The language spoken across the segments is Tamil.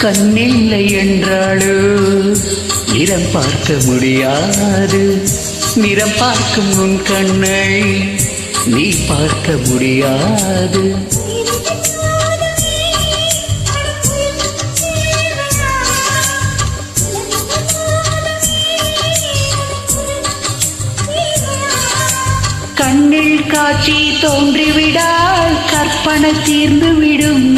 கண்ணில்லை என்றாளோ நிறம் பார்க்க முடியாது, நிறம் பார்க்கும் உன் கண்ணை நீ பார்க்க முடியாது. கண்ணில் காட்சி தோன்றிவிடால் கற்பனை தீர்ந்துவிடும்.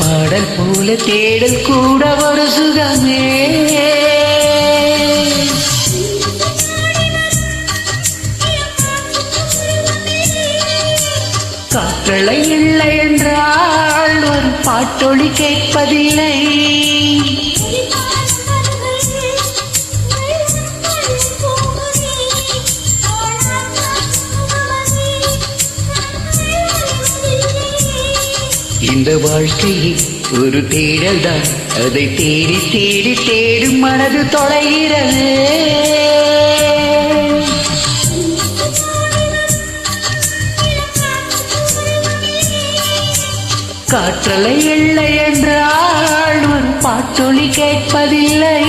பாடல் போல தேடல் கூட ஒரு சுகமே. காற்றலை இல்லை என்றால் ஒரு பாட்டொலி கேட்பதில்லை. இந்த வாழ்க்கையை ஒரு தேடல் தான், அதை தேடி தேடி தேடும் மனது தொலைகிறது. காற்றலை இல்லை என்றால் ஒரு பாட்டொலி கேட்பதில்லை.